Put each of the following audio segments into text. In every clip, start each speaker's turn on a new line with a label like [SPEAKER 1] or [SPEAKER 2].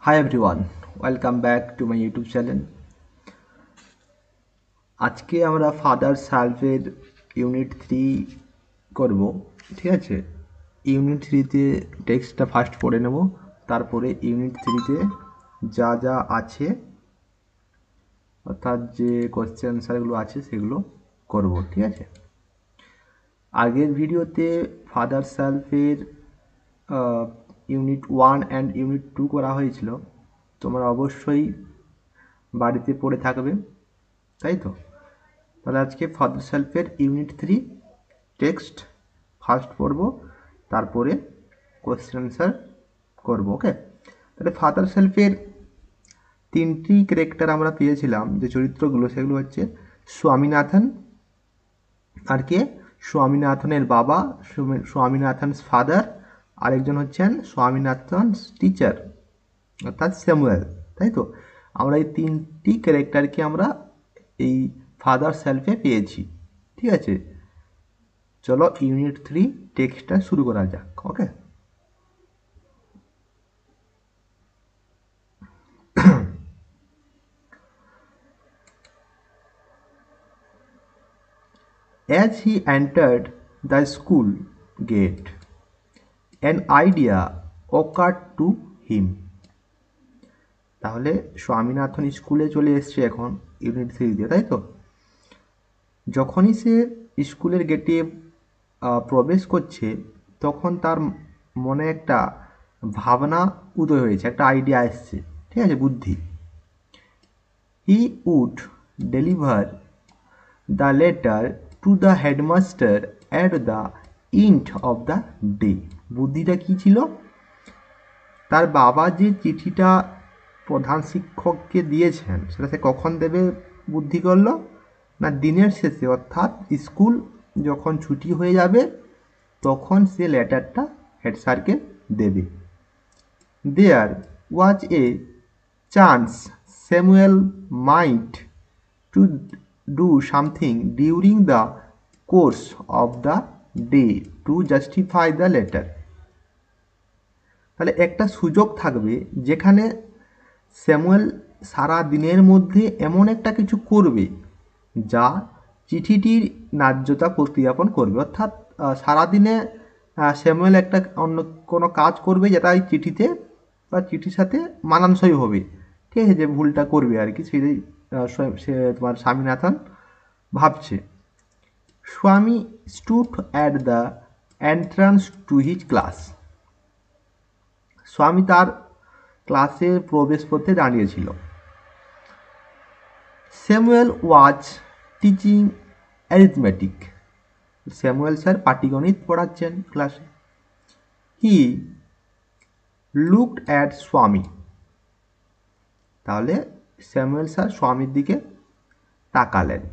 [SPEAKER 1] Hi everyone, welcome back to my YouTube channel. আজকে আমরা father সালভের unit 3 করব, ঠিক আছে। ইউনিট 3তে টেক্সটটা ফার্স্ট পড়ে নেব, তারপরে ইউনিট 3তে যা যা আছে অর্থাৎ যে কোশ্চেন অ্যান্সারগুলো আছে সেগুলো করব, ঠিক আছে। আগের ভিডিওতে ফাদার সালভের ইউনিট 1 অ্যান্ড ইউনিট 2 করা হয়েছিল, তোমরা অবশ্যই বাড়িতে পড়ে থাকবে, তাই তো। তাহলে আজকে ফাদার সেলফের ইউনিট 3 টেক্সট ফার্স্ট পড়ব, তারপরে কোয়েশ্চেন অ্যান্সার করব, ওকে। তাহলে ফাদার সেলফের তিনটি ক্যারেক্টার আমরা পেয়েছিলাম, যে চরিত্রগুলো সেগুলো হচ্ছে স্বামীনাথন, আর কে স্বামীনাথনের বাবা, স্বামীনাথনস ফাদার, আরেকজন হচ্ছেন স্বামীনাথনস টিচার অর্থাৎ স্যামুয়েল, তাই তো। আমরা এই তিনটি ক্যারেক্টারকে আমরা এই ফাদার সেলফে পেয়েছি, ঠিক আছে। চলো ইউনিট 3 টেক্সটটা শুরু করা যাক, ওকে। As he entered the school gate, an idea occurred to him. তাহলে স্বামীনাথন স্কুলে চলে এসছে এখন ইউনিট 3 দিয়ে, তাই তো। যখনই সে স্কুলের গেটে প্রবেশ করছে, তখন তার মনে একটা ভাবনা উদয় হয়েছে, একটা আইডিয়া এসছে, ঠিক আছে, বুদ্ধি। He would deliver the letter to the headmaster at the end of the day. বুদ্ধিটা কী ছিল? তার বাবা যে চিঠিটা প্রধান শিক্ষককে দিয়েছেন, সেটা সে কখন দেবে বুদ্ধি করলো? না, দিনের শেষে, অর্থাৎ স্কুল যখন ছুটি হয়ে যাবে তখন সে লেটারটা হেড স্যারকে দেবে। There was a chance Samuel might to do something during the course of the day to justify the letter. তাহলে একটা সুযোগ থাকবে যেখানে স্যামুয়েল সারা দিনের মধ্যে এমন একটা কিছু করবে যা চিঠিটির ন্যায্যতা প্রতিস্থাপন করবে, অর্থাৎ সারাদিনে স্যামুয়েল একটা অন্য কোনো কাজ করবে যেটা এই চিঠিতে বা চিঠির সাথে মানানসই হবে, ঠিক আছে, যে ভুলটা করবে আর কি, সেটাই সে তোমার স্বামীনাথন ভাবছে। Swami stood at the entrance to his class. Swami তার ক্লাসের প্রবেশপথে দাঁড়িয়েছিল। Samuel was teaching arithmetic. Samuel sir পাটিগণিত পড়াচ্ছেন ক্লাসে। হি লুকড অ্যাট স্বামী। তাহলে স্যামুয়েল স্যার স্বামীর দিকে তাকালেন।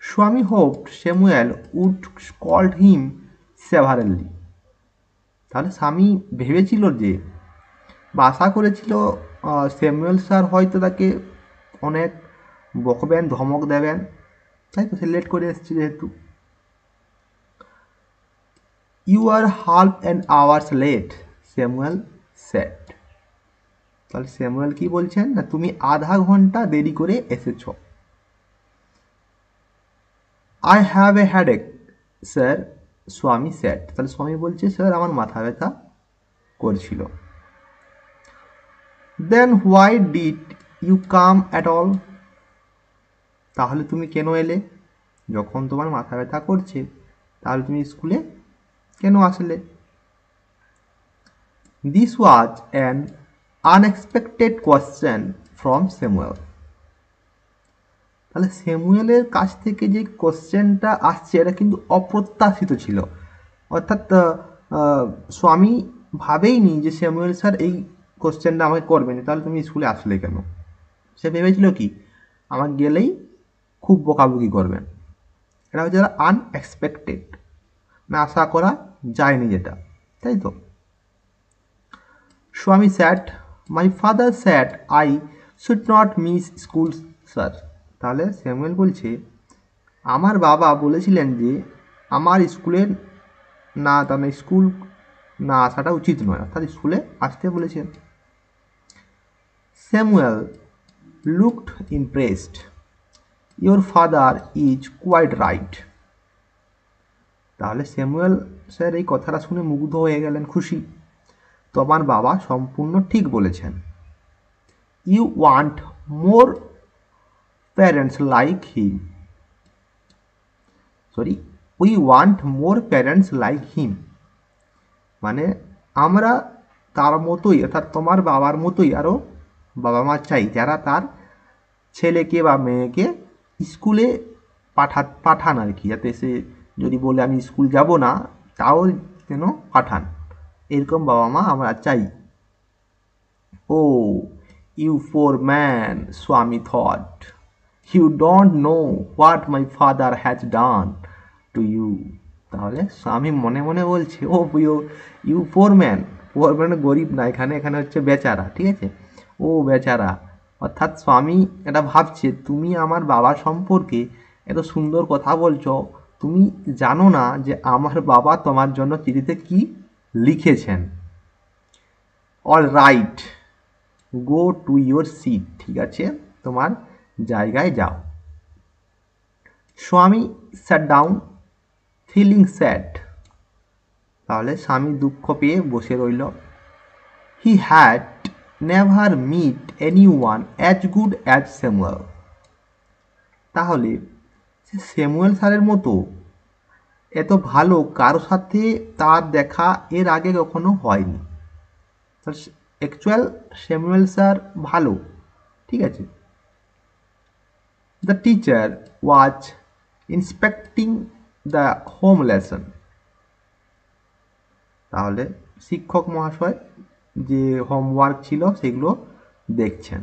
[SPEAKER 1] Swami hoped Samuel would called him severally. তাহলে স্বামী ভেবেছিল যে, বা আশা করেছিল, স্যামুয়েল স্যার হয়তো তাকে অনেক বকবেন, ধমক দেবেন, তাই তো, সে লেট করে এসেছে যেহেতু। You are half an hours late, Samuel said. তাহলে স্যামুয়েল কি বলছেন? না, তুমি আধা ঘন্টা দেরি করে এসেছ। I have a headache sir, Swami said. তাহলে স্বামী বলছে, স্যার আমার মাথা ব্যথা করছিল। Then why did you come at all? তাহলে তুমি কেন এলে? যখন তোমার মাথা ব্যথা করছে তাহলে তুমি স্কুলে কেন আসলে? This was an unexpected question from Samuel. তাহলে স্যামুয়েলের কাছ থেকে যে কোশ্চেনটা আসছে এটা কিন্তু অপ্রত্যাশিত ছিল, অর্থাৎ স্বামী ভাবেইনি যে স্যামুয়েল স্যার এই কোশ্চেনটা আমাকে করবেন, তাহলে তুমি স্কুলে আসলে কেন। সে ভেবেছিল কি, আমার গেলেই খুব বকাবকি করবেন। এটা হচ্ছে আনএক্সপেক্টেড, না আশা করা যায়নি যেটা, তাই তো। Swami said, my father said I should not miss school sir. তাহলে স্যামুয়েল বলছে, আমার বাবা বলেছিলেন যে আমার স্কুলে না, তার স্কুল না আসাটা উচিত নয়, অর্থাৎ স্কুলে আসতে বলেছেন। Samuel looked impressed. Your father is quite right. তাহলে স্যামুয়েল স্যার এই কথাটা শুনে মুগ্ধ হয়ে গেলেন, খুশি। তোমার বাবা সম্পূর্ণ ঠিক বলেছেন। You want more parents like him, sorry, we want more parents like him, মানে আমরা তার মতোই, অর্থাৎ তোমার বাবার মতোই আরও বাবা মা চাই যারা তার ছেলেকে বা মেয়েকে স্কুলে পাঠান আর কি, যাতে সে যদি বলে আমি স্কুল যাব না তাও যেন পাঠান, এরকম বাবা মা আমরা চাই। Oh you poor man, Swami thought, you don't know what my father has done to you. তাহলে স্বামী মনে মনে বলছে, oh you poor man, poor man গরিব না, এখানে এখানে হচ্ছে বেচারা, ঠিক আছে, ও বেচারা, অর্থাৎ স্বামী এটা ভাবছে তুমি আমার বাবা সম্পর্কে এত সুন্দর কথা বলছো, তুমি জানো না যে আমার বাবা তোমার জন্য চিঠিতে কি লিখেছেন। All right, go to your seat, ঠিক আছে তোমার জায়গায় যাও। স্বামী স্যাট ডাউন ফিলিং স্যাড। তাহলে স্বামী দুঃখ পেয়ে বসে রইল। He had never meet anyone as good as Samuel. তাহলে স্যামুয়েল স্যারের মতো এত ভালো কারো সাথে তার দেখা এর আগে কখনো হয়নি। অ্যাকচুয়াল স্যামুয়েল স্যার ভালো, ঠিক আছে। The teacher was inspecting the home lesson. তাহলে শিক্ষক মহাশয় যে হোমওয়ার্ক ছিল সেগুলো দেখছেন।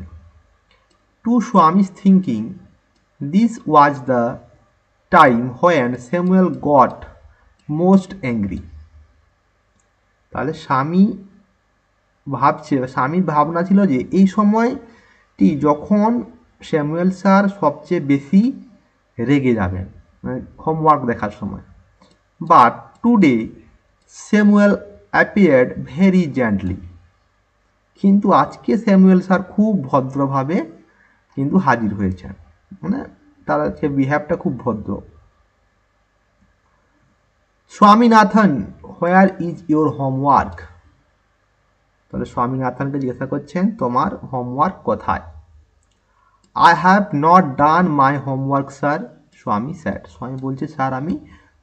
[SPEAKER 1] To Swami's thinking, this was the time when Samuel got most angry. তাহলে স্বামীর ভাবনা ছিল যে এই সময়টি যখন স্যামুয়েল স্যার সবচেয়ে বেশি রেগে যাবেন, মানে হোমওয়ার্ক দেখার সময়। But today Samuel appeared very gently. কিন্তু আজকে স্যামুয়েল স্যার খুব ভদ্রভাবে কিন্তু হাজির হয়েছেন, মানে তার আজকে বিহেভটা খুব ভদ্র। Swaminathan, where is your homework. তাহলে স্বামীনাথনকে জিজ্ঞাসা করছেন তোমার হোমওয়ার্ক কোথায়। I have not done my homework sir, স্বামী স্যার। স্বামী বলছে স্যার আমি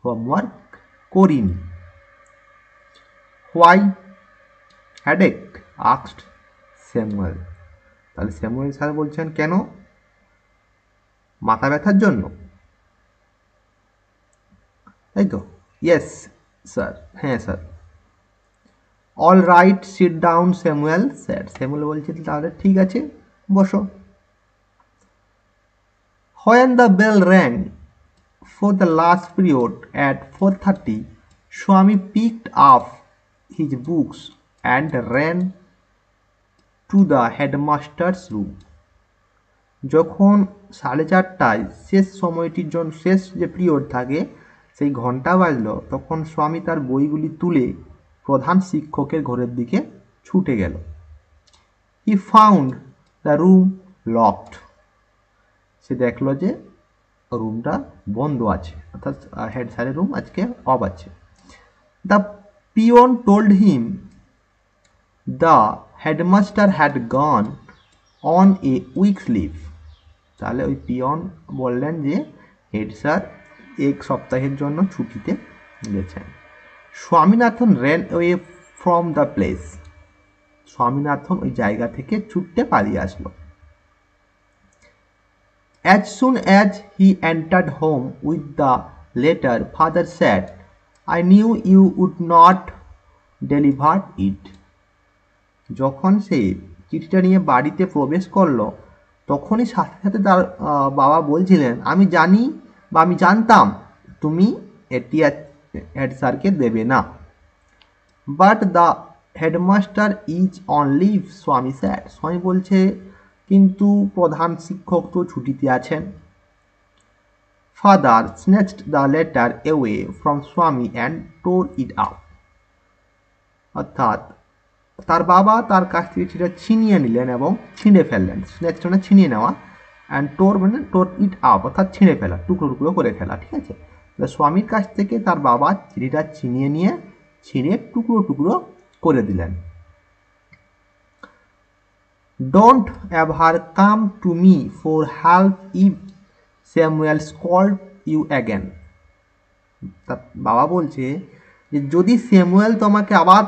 [SPEAKER 1] হোমওয়ার্ক করিনি। Why headache asked Samuel. তাহলে স্যামুয়েল স্যার বলছেন কেন, মাথা ব্যথার জন্য, তাই তো। ইয়েস স্যার, হ্যাঁ sir. All right sit down Samuel sir. Samuel বলছে তাহলে ঠিক আছে বসো। When the bell rang for the last period at 4:30, Swami picked up his books and ran to the headmaster's room. যখন 4:30টায় শেষ সময়টির জন্য, শেষ যে পিরিয়ড থাকে সেই ঘন্টা বাজলো, তখন স্বামী তার বইগুলি তুলে প্রধান শিক্ষকের ঘরের দিকে ছুটে গেল। He found the room locked. সে দেখলো যে রুমটা বন্ধ আছে, অর্থাৎ হেড স্যারের রুম আজকে অফ আছে। The peon told him the headmaster had gone on a week's leave. তাহলে ওই পিয়ন বললেন যে হেড স্যার এক সপ্তাহের জন্য ছুটিতে গেছেন। Swaminathan ran way from the place. Swaminathan ওই জায়গা থেকে ছুটতে পালিয়ে আসলো। As soon as he entered home with the letter, father said, I knew you would not deliver it. যখন সে চিঠিটা নিয়ে বাড়িতে প্রবেশ করলো, তখনই সাথে সাথে তার বাবা বলছিলেন আমি জানি বা আমি জানতাম তুমি এটি হেড স্যারকে দেবে না। But the headmaster is on leave, Swami sir. Swami বলছে কিন্তু প্রধান শিক্ষক তো ছুটিতে আছেন। Father snatched the letter away from Swami and tore it out. অর্থাৎ তার বাবা তার কাছ থেকে সেটা ছিনিয়ে নিলেন এবং ছিঁড়ে ফেললেন। স্ন্যাচ মানে ছিনিয়ে নেওয়া, অ্যান্ড টোর মানে টোর ইট আপ অর্থাৎ ছিঁড়ে ফেলা, টুকরো টুকরো করে ফেলা, ঠিক আছে। স্বামীর কাছ থেকে তার বাবা চিঠিটা ছিনিয়ে নিয়ে ছিঁড়ে টুকরো টুকরো করে দিলেন। Don't ever come to me for help if Samuel scold you again. তার বাবা বলছে যে যদি স্যামুয়েল তোমাকে আবার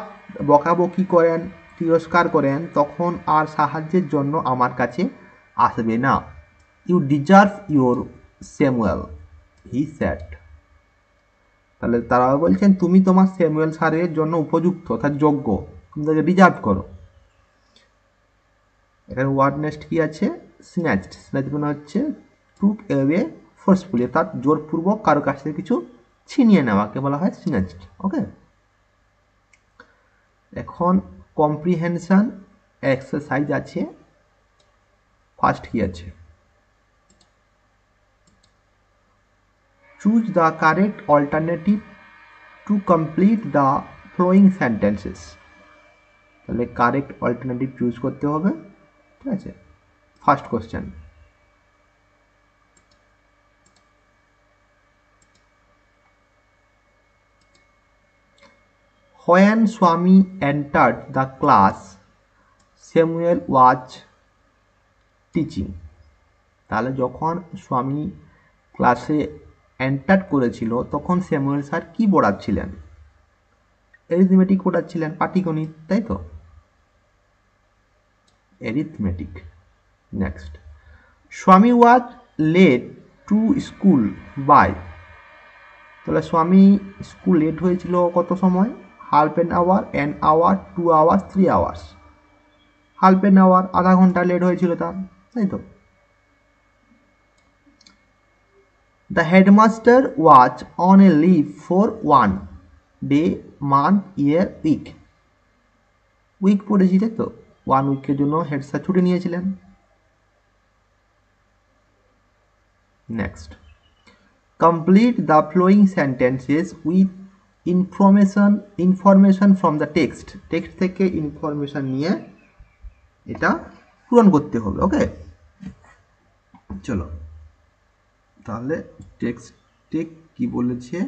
[SPEAKER 1] বকাবকি করেন, তিরস্কার করেন, তখন আর সাহায্যের জন্য আমার কাছে আসবে না। You deserve your Samuel, he said. তাহলে তারা বলছেন তুমি তোমার স্যামুয়েল স্যারের জন্য উপযুক্ত অর্থাৎ যোগ্য, তুমি তাকে রিজার্ভ করো। এখানে ওয়ার্ড নেক্সট কি আছে? স্ন্যাচড। স্ন্যাচ মানে হচ্ছে টুক অ্যাওয়ে ফোর্সফুলি, অর্থাৎ জোরপূর্বক কারো কাছ থেকে কিছু ছিনিয়ে নেওয়াকে বলা হয় স্ন্যাচড। ওকে, এখন কম্প্রিহেনশন এক্সারসাইজ আছে। ফার্স্ট কি আছে? Choose the correct alternative to complete the following sentences. তাহলে কারেক্ট অল্টারনেটিভ চুজ করতে হবে, ঠিক আছে। First question, when Swami entered the class, Samuel was teaching. তাহলে যখন স্বামী ক্লাসে এন্টার করেছিল তখন স্যামুয়েল স্যার কি পড়াচ্ছিলেন? অ্যারিথমেটিক পড়াচ্ছিলেন, পাটিগণিত, তাই তো? Arithmetic. Next, Swami was late to school by. তাহলে স্বামী স্কুল লেট হয়েছিল কত সময়? Half an hour, 2 hours, 3 hours. Half an hour, আধা ঘন্টা লেট হয়েছিল তার, তাই তো? The headmaster was on a leave for 1 day, month, year, week. Week পড়েছি, তাই তো? 1 উইকের জন্য হেড স্যার ছুটি নিয়েছিলেন। Next, complete the following sentences with information from the text. Text থেকে ইনফরমেশন নিয়ে এটা পূরণ করতে হবে। ওকে, চলো তাহলে টেক্সটে কি বলেছে?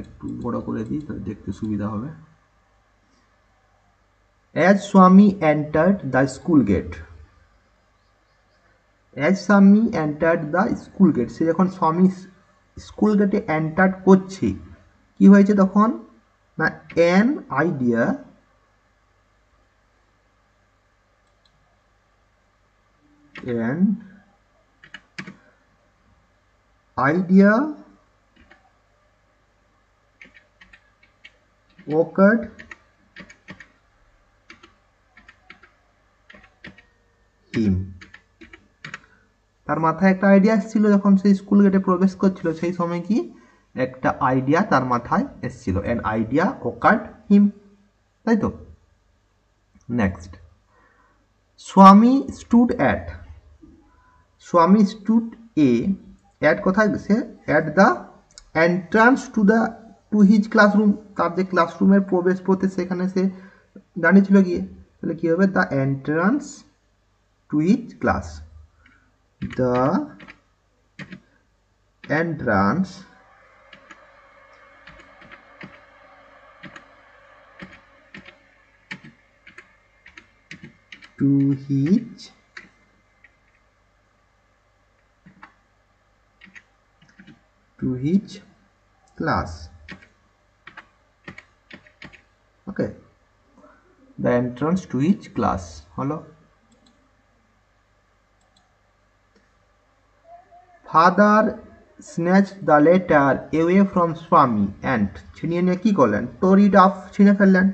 [SPEAKER 1] একটু বড় করে দিই তাহলে দেখতে সুবিধা হবে। As Swami entered the school gate. As Swami entered the school gate, সে যখন স্বামী স্কুল গেটে এন্টার করছে কি হয়েছে তখন? না, an idea occurred him. তার মাথায় একটা আইডিয়া এসেছিল যখন সেই স্কুল গেটে প্রবেশ করছিল, সেই সময় কি একটা আইডিয়া তার মাথায় এসেছিল, an idea occurred him, তাই তো? Next, Swami stood at. Swami stood at কোথায়? সে at the entrance to his classroom. তার যে ক্লাসরুমের প্রবেশ পথে সেখানে সে দাঁড়িয়েছিল গিয়ে। তাহলে কি হবে? The entrance to his class. The entrance to his class. Okay, the entrance to his class হলো। Father snatched the letter away from Swami and ছিনিয়ে নিয়ে কি করলেন? tore it up, ছিঁড়ে ফেললেন।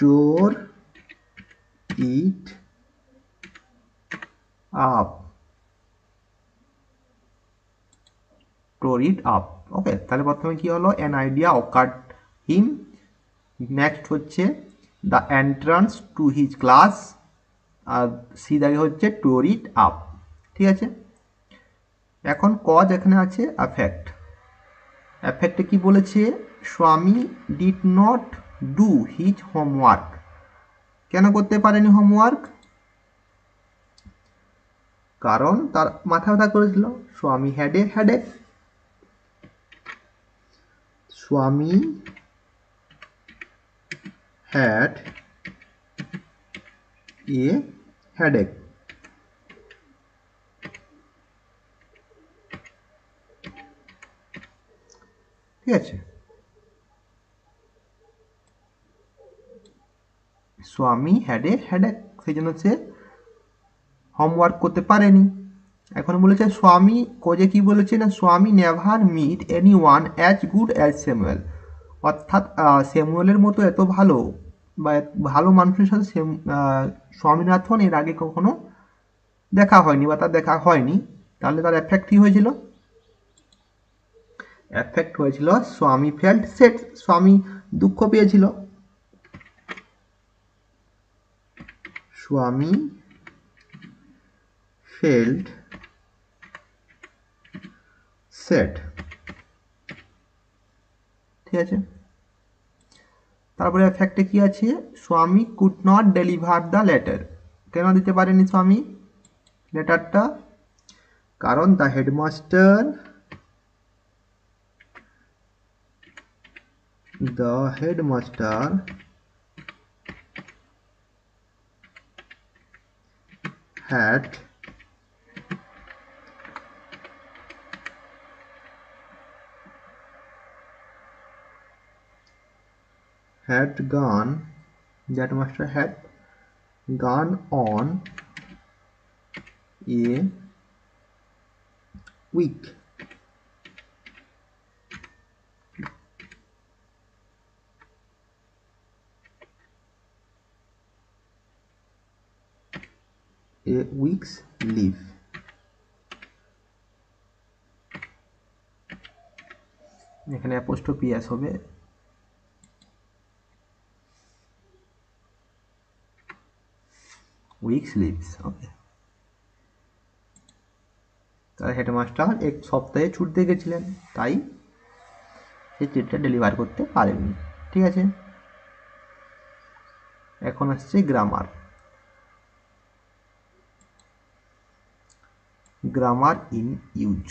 [SPEAKER 1] tore it up, tore it up। ওকে, তাহলে প্রথমে কি হলো? an idea occurred him। Next হচ্ছে the entrance to his class, আর সি দাগে হচ্ছে টোর ইট আপ। ঠিক আছে, এখন কজ এখানে আছে অ্যাফেক্ট। অ্যাফেক্টে কি বলেছে, স্বামী did not do his homework. কেন করতে পারেনি হোমওয়ার্ক? কারণ তার মাথা ব্যথা করেছিল, স্বামী হ্যাড এ হেডেক। স্বামী হ্যাড এ হেডেক। ঠিক আছে, স্বামী হ্যাড এ হেডেক, সেই জন্য সে হোমওয়ার্ক করতে পারেনি। এখন বলেছে স্বামী, কোজে কি বলেছে না, Swami never meet anyone as good as Samuel. অর্থাৎ স্যামুয়েলের মতো এত ভালো বা ভালো মানুষের সাথে স্বামীনাথন এর আগে কখনো দেখা হয়নি বা তার দেখা হয়নি। তাহলে তার এফেক্ট কি হয়েছিল? এফেক্ট হয়েছিল স্বামী ফেল্ট সেট, স্বামী দুঃখ পেয়েছিল। স্বামী ফেল্ট সেট। ঠিক আছে, তারপরে এফেক্টে কি আছে, স্বামী could not deliver the letter. কেন দিতে পারেনি স্বামী লেটারটা? কারণ the headmaster had gone on a week. A week's leave. এখানে অ্যাপোস্ট্রফি এস হবে, উইকস লিভস। ওকে, তার হেডমাস্টার এক সপ্তাহে ছুটিতে গেছিলেন, তাই সেই চিঠিটা ডেলিভার করতে পারেননি। ঠিক আছে, এখন আসছে grammar. Grammar in use.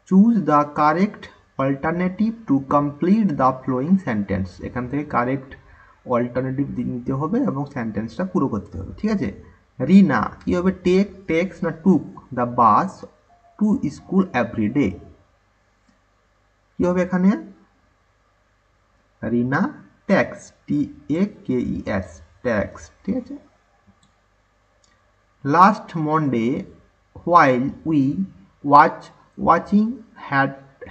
[SPEAKER 1] Choose the correct alternative to complete the following sentence. এখান থেকে কারেক্ট অল্টারনেটিভ নিতে হবে এবং সেন্টেন্সটা পুরো করতে হবে। ঠিক আছে, রিনা কি হবে, টেক, টেক্স না took the bus to school every day. কি হবে এখানে, রিনা ট্যাক্স, TAKES, ট্যাক্স। ঠিক আছে, last Monday while we watching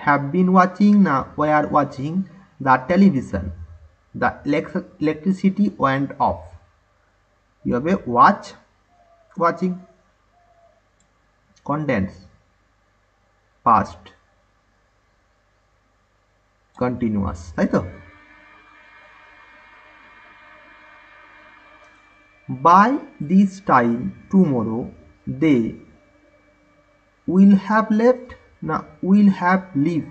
[SPEAKER 1] have been watching না were watching the television, the electricity went off. কি হবে, watching, condense, past, continuous, তাই তো। by this time tomorrow they will have left না will have leave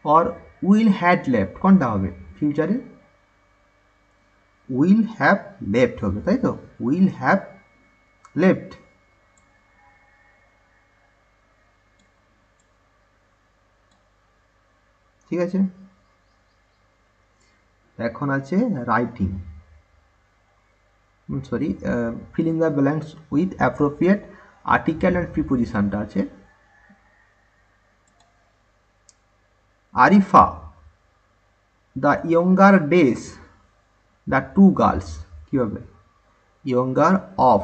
[SPEAKER 1] or will had left, কোনটা হবে ফিউচারে? will have left হবে, তাই তো, will have left। ঠিক আছে, এখন আছে writing, sorry filling the blanks with appropriate article and প্রিপোজিশনটা আছে। Arifa the younger days the two girls. কি হবে, younger of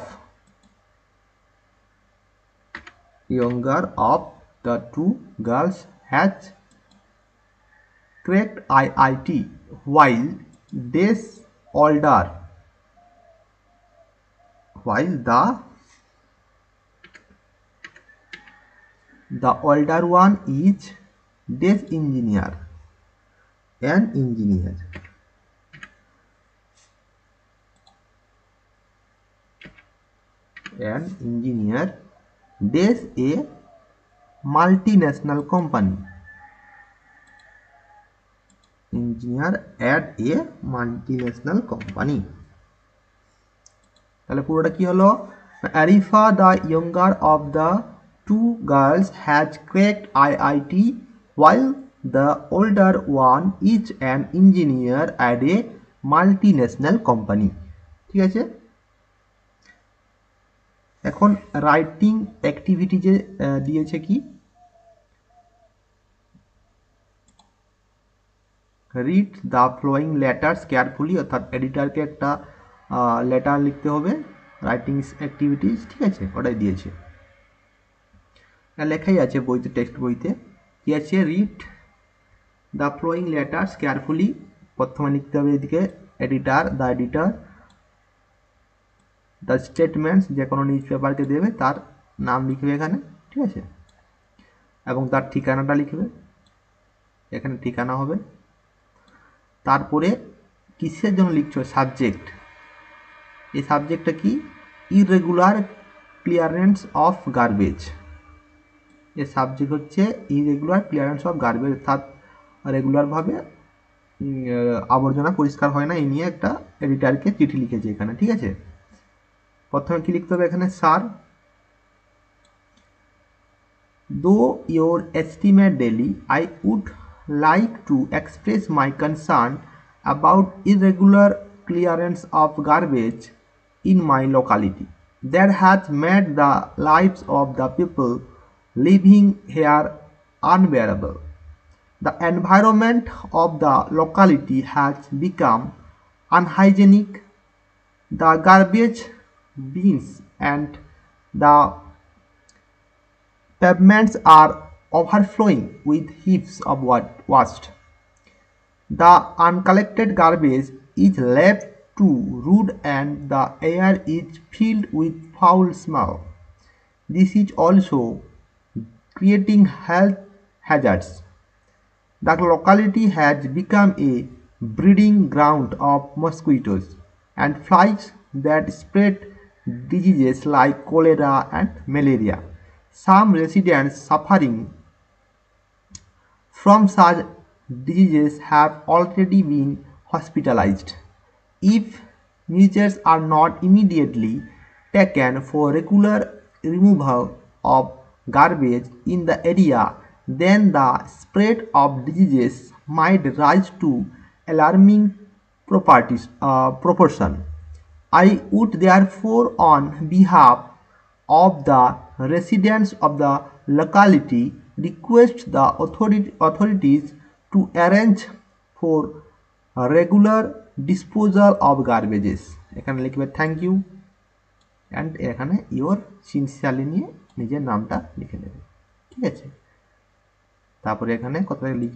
[SPEAKER 1] the two girls has correct IIT while days older, while the older one is days engineer, an engineer. an engineer days a multinational company. Engineer at a multinational company. তাহলে পুরোটা কি হলো? Arifa, the younger of the two girls, has cracked IIT, while the older one is an engineer at a multinational company. ঠিক আছে, এখন writing activity যে দিয়েছে কি, read the following letters carefully, অর্থাৎ এডিটারকে একটা লেটার লিখতে হবে, রাইটিং অ্যাক্টিভিটিস, ঠিক আছে, ওটাই দিয়েছে, লেখাই আছে বইতে, টেক্সট বইতে কি আছে, read the following letters carefully, প্রথমে লিখতে হবে এদিকে editor, the editor, the statements, যে কোনো নিউজ পেপারকে দেবে তার নাম লিখবে এখানে, ঠিক আছে, এবং তার ঠিকানাটা লিখবে, এখানে ঠিকানা হবে। তারপরে কিসের জন্য লিখছো, সাবজেক্ট, এই সাবজেক্টটা কি, ইররেগুলার ক্লিয়ারেন্স অফ গার্বেজ, এর সাবজেক্ট হচ্ছে ইরেগুলার ক্লিয়ারেন্স অফ গার্বেজ, অর্থাৎ রেগুলারভাবে আবর্জনা পরিষ্কার হয় না, এই নিয়ে একটা এডিটারকে চিঠি লিখেছে এখানে, ঠিক আছে। প্রথমে কি লিখতে হবে এখানে, sir, though your estimate daily, I would like to express my concern about irregular clearance of garbage in my locality that has made the lives of the people living here unbearable. The environment of the locality has become unhygienic. The garbage bins and the pavements are overflowing with heaps of waste. The uncollected garbage is left to rot and the air is filled with foul smell. This is also creating health hazards. The locality has become a breeding ground of mosquitoes and flies that spread diseases like cholera and malaria. Some residents suffering from such diseases have already been hospitalized. If measures are not immediately taken for regular removal of garbage in the area, then the spread of diseases might rise to alarming proportion. I would therefore, on behalf of the residents of the locality, request the authorities to arrange for regular disposal of garbages. এখানে লিখবে thank you and এখানে your sincerely নিয়ে নিজের নামটা লিখে নেবে, ঠিক আছে। তারপরে এখানে কথা লিখবে